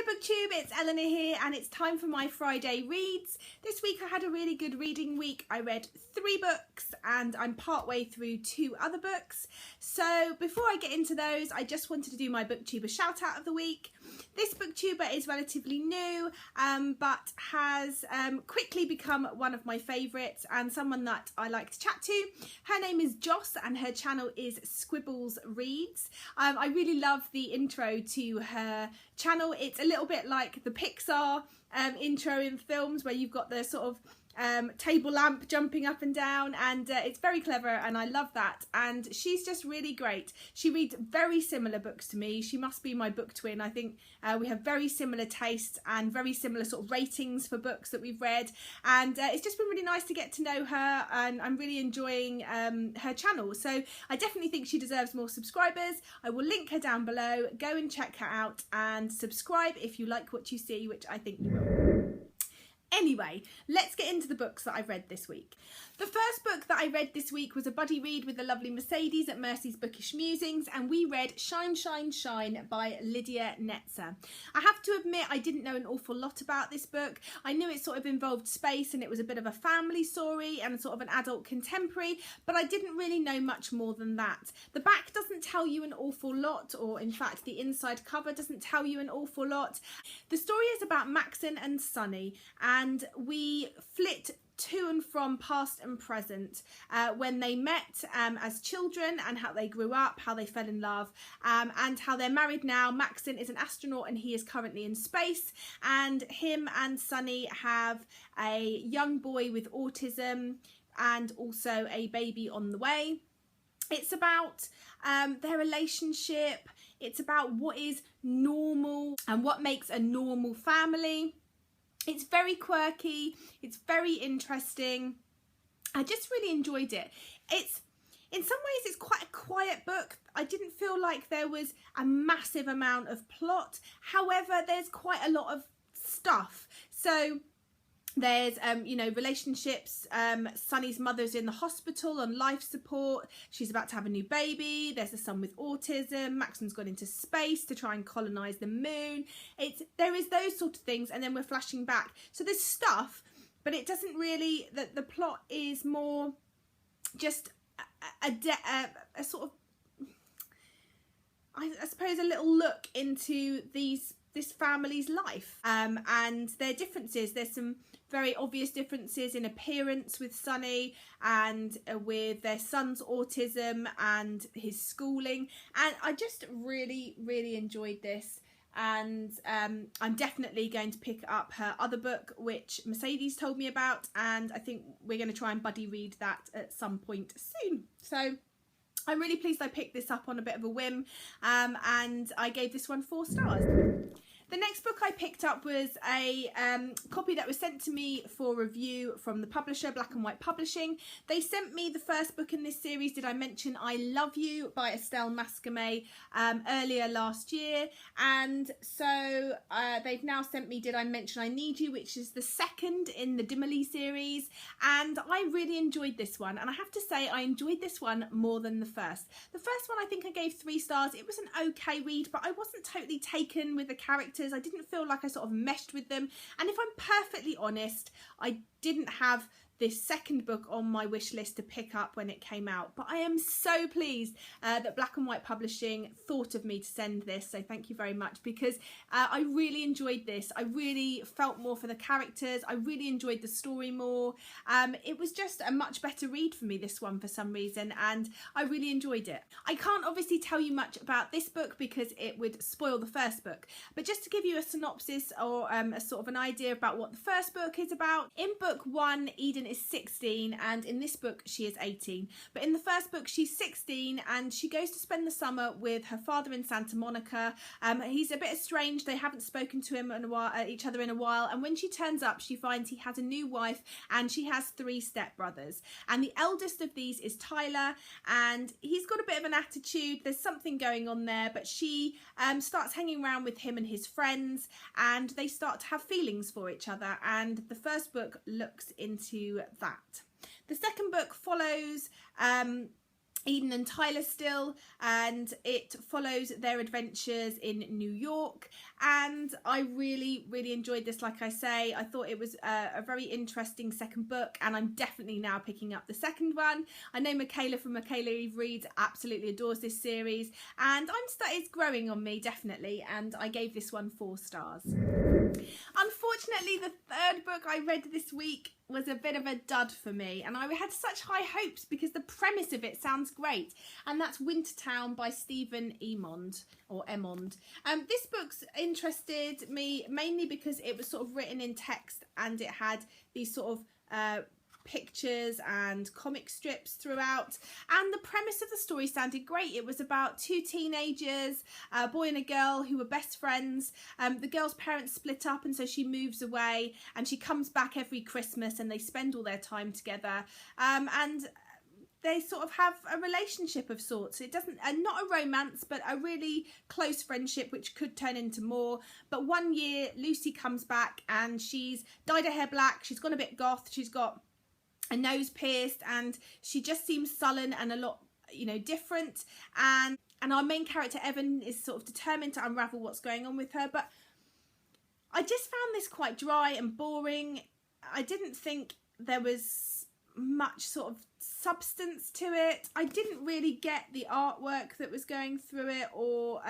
Hello Booktube, it's Eleanor here and it's time for my Friday reads. This week I had a really good reading week. I read 3 books and I'm partway through 2 other books. So before I get into those, I just wanted to do my Booktuber shout out of the week. This Booktuber is relatively new but has quickly become one of my favourites and someone that I like to chat to. Her name is Joss and her channel is Squibbles Reads. I really love the intro to her channel. It's a little bit like the Pixar intro in films where you've got the sort of table lamp jumping up and down, and it's very clever and I love that, and she's just really great. She reads very similar books to me. She must be my book twin. I think we have very similar tastes and very similar sort of ratings for books that we've read, and it's just been really nice to get to know her, and I'm really enjoying her channel. So I definitely think she deserves more subscribers. I will link her down below. Go and check her out and subscribe if you like what you see, which I think you will. Anyway, let's get into the books that I've read this week. The first book that I read this week was a buddy read with the lovely Mercedes at Mercy's Bookish Musings, and we read Shine, Shine, Shine by Lydia Netzer. I have to admit I didn't know an awful lot about this book. I knew it sort of involved space and it was a bit of a family story and sort of an adult contemporary, but I didn't really know much more than that. The back doesn't tell you an awful lot, or in fact the inside cover doesn't tell you an awful lot. The story is about Maxine and Sunny, and we flit to and from past and present when they met as children, and how they grew up, how they fell in love, and how they're married now. Maxine is an astronaut and he is currently in space, and him and Sunny have a young boy with autism and also a baby on the way. It's about their relationship. It's about what is normal and what makes a normal family. It's very quirky, it's very interesting. I just really enjoyed it. In some ways it's quite a quiet book. I didn't feel like there was a massive amount of plot. However, there's quite a lot of stuff. So there's you know, relationships. Sunny's mother's in the hospital on life support. She's about to have a new baby. There's a son with autism. Maxine's gone into space to try and colonize the moon. There is those sort of things, and then we're flashing back. So there's stuff, but it doesn't really. The plot is more just a sort of, I suppose, a little look into this family's life and their differences. There's some very obvious differences in appearance with Sunny and with their son's autism and his schooling, and I just really enjoyed this, and I'm definitely going to pick up her other book which Mercedes told me about, and I think we're going to try and buddy read that at some point soon. So I'm really pleased I picked this up on a bit of a whim, and I gave this one 4 stars. The next book I picked up was a copy that was sent to me for review from the publisher, Black and White Publishing. They sent me the first book in this series, Did I Mention I Love You by Estelle Mascamé, earlier last year. And so they've now sent me Did I Mention I Need You, which is the second in the Dimmerly series. And I really enjoyed this one. And I have to say I enjoyed this one more than the first. The first one I think I gave 3 stars. It was an okay read, but I wasn't totally taken with the characters. I didn't feel like I sort of meshed with them, and if I'm perfectly honest, I didn't have this second book on my wish list to pick up when it came out, but I am so pleased that Black and White Publishing thought of me to send this, so thank you very much, because I really enjoyed this. I really felt more for the characters. I really enjoyed the story more. It was just a much better read for me, this one, for some reason, and I really enjoyed it. I can't obviously tell you much about this book because it would spoil the first book, but just to give you a synopsis or a sort of an idea about what the first book is about. In book 1, Eden is 16 and in this book she is 18, but in the first book she's 16 and she goes to spend the summer with her father in Santa Monica. He's a bit estranged. They haven't spoken to him in a while, each other in a while, and when she turns up she finds he has a new wife and she has 3 stepbrothers, and the eldest of these is Tyler, and he's got a bit of an attitude. There's something going on there, but she starts hanging around with him and his friends, and they start to have feelings for each other, and the first book looks into that. The second book follows Eden and Tyler still, and it follows their adventures in New York, and I really enjoyed this. Like I say, I thought it was a very interesting second book, and I'm definitely now picking up the second one. I know Michaela from Michaela Eve Reads absolutely adores this series, and it's growing on me, definitely, and I gave this one 4 stars. Unfortunately, the third book I read this week was a bit of a dud for me, and I had such high hopes because the premise of it sounds great, and that's Wintertown by Stephen Emond, or Emond. This book's interested me mainly because it was sort of written in text, and it had these sort of pictures and comic strips throughout, and the premise of the story sounded great. It was about 2 teenagers, a boy and a girl, who were best friends. The girl's parents split up, and so she moves away, and she comes back every Christmas, and they spend all their time together, and they sort of have a relationship of sorts. It doesn't, not a romance, but a really close friendship, which could turn into more. But one year Lucy comes back, and she's dyed her hair black, she's gone a bit goth, she's got a nose pierced, and she just seems sullen and a lot, you know, different, and our main character Evan is sort of determined to unravel what's going on with her. But I just found this quite dry and boring. I didn't think there was much sort of substance to it. I didn't really get the artwork that was going through it, or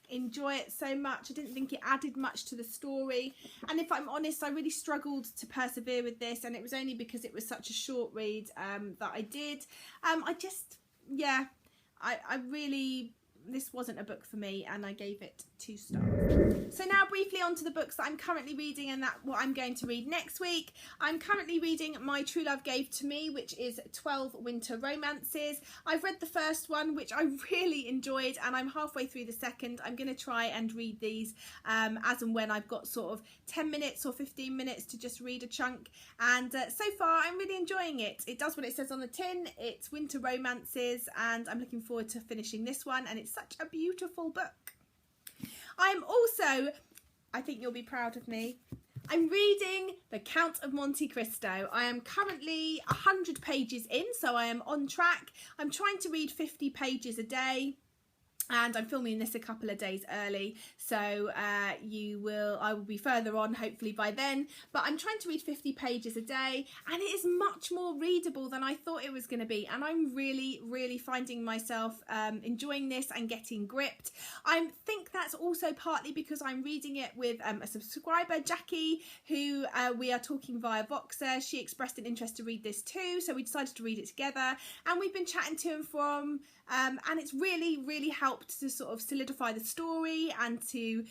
enjoy it so much. I didn't think it added much to the story, and if I'm honest, I really struggled to persevere with this, and it was only because it was such a short read that I did. I really, this wasn't a book for me, and I gave it 2 stars. So now briefly on to the books that I'm currently reading, and what I'm going to read next week. I'm currently reading My True Love Gave to Me, which is 12 winter romances. I've read the first one, which I really enjoyed, and I'm halfway through the second. I'm going to try and read these as and when I've got sort of 10 minutes or 15 minutes to just read a chunk, and so far I'm really enjoying it. It does what it says on the tin. It's winter romances, and I'm looking forward to finishing this one, and it's such a beautiful book. I'm also, I think you'll be proud of me, I'm reading The Count of Monte Cristo. I am currently 100 pages in, so I am on track. I'm trying to read 50 pages a day, and I'm filming this a couple of days early, so I will be further on hopefully by then, but I'm trying to read 50 pages a day, and it is much more readable than I thought it was going to be, and I'm really finding myself enjoying this and getting gripped. I think that's also partly because I'm reading it with a subscriber, Jackie, who we are talking via Voxer. She expressed an interest to read this too, so we decided to read it together, and we've been chatting to and from, and it's really helped to sort of solidify the story and to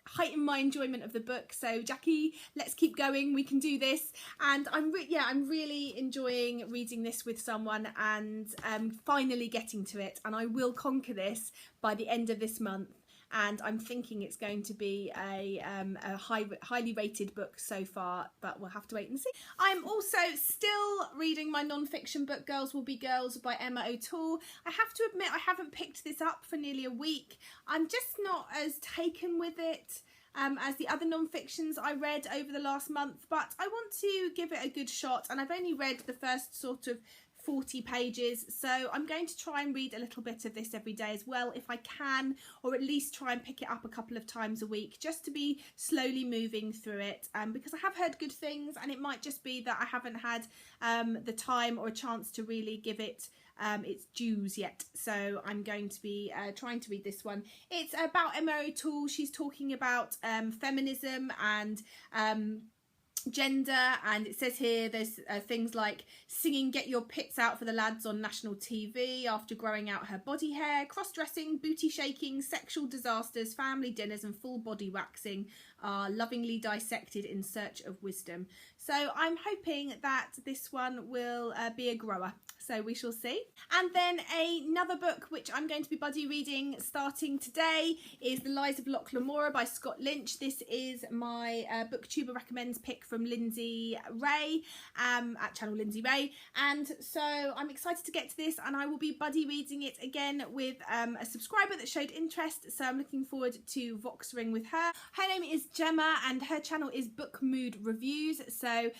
heighten my enjoyment of the book. So Jackie, let's keep going, we can do this, and I'm really enjoying reading this with someone, and finally getting to it, and I will conquer this by the end of this month. And I'm thinking it's going to be a highly rated book so far, but we'll have to wait and see. I'm also still reading my non-fiction book, Girls Will Be Girls by Emma O'Toole. I have to admit I haven't picked this up for nearly a week. I'm just not as taken with it as the other non-fictions I read over the last month, but I want to give it a good shot, and I've only read the first sort of 40 pages, so I'm going to try and read a little bit of this every day as well if I can, or at least try and pick it up a couple of times a week just to be slowly moving through it, because I have heard good things, and it might just be that I haven't had the time or a chance to really give it its dues yet. So I'm going to be trying to read this one. It's about Emma O'Toole. She's talking about feminism and gender, and it says here there's things like singing Get Your Pits Out for the Lads on national TV after growing out her body hair, cross-dressing, booty shaking, sexual disasters, family dinners and full body waxing are lovingly dissected in search of wisdom. So I'm hoping that this one will be a grower, so we shall see. And then another book which I'm going to be buddy reading starting today is The Lies of Loch Lamora by Scott Lynch. This is my Booktuber Recommends pick from Lindsay Ray at channel Lindsay Ray, and so I'm excited to get to this, and I will be buddy reading it again with a subscriber that showed interest, so I'm looking forward to voxering with her. Her name is Gemma, and her channel is Book Mood Reviews, so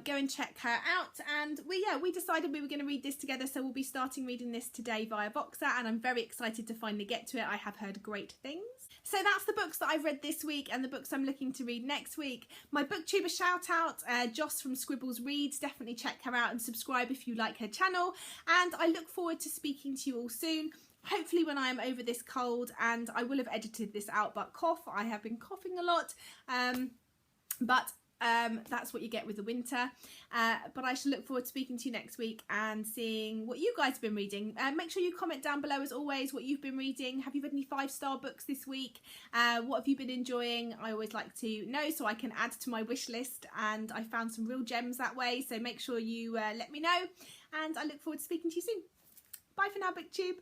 go and check her out. And we decided we were going to read this together, so we'll be starting reading this today via Voxer, and I'm very excited to finally get to it. I have heard great things. So that's the books that I've read this week and the books I'm looking to read next week. My Booktuber shout out, Joss from Scribbles Reads, definitely check her out and subscribe if you like her channel. And I look forward to speaking to you all soon. Hopefully when I am over this cold, and I will have edited this out, but I have been coughing a lot. That's what you get with the winter. But I shall look forward to speaking to you next week and seeing what you guys have been reading. Make sure you comment down below as always what you've been reading. Have you read any 5-star books this week? What have you been enjoying? I always like to know so I can add to my wish list, and I found some real gems that way, so make sure you let me know, and I look forward to speaking to you soon. Bye for now, Booktube.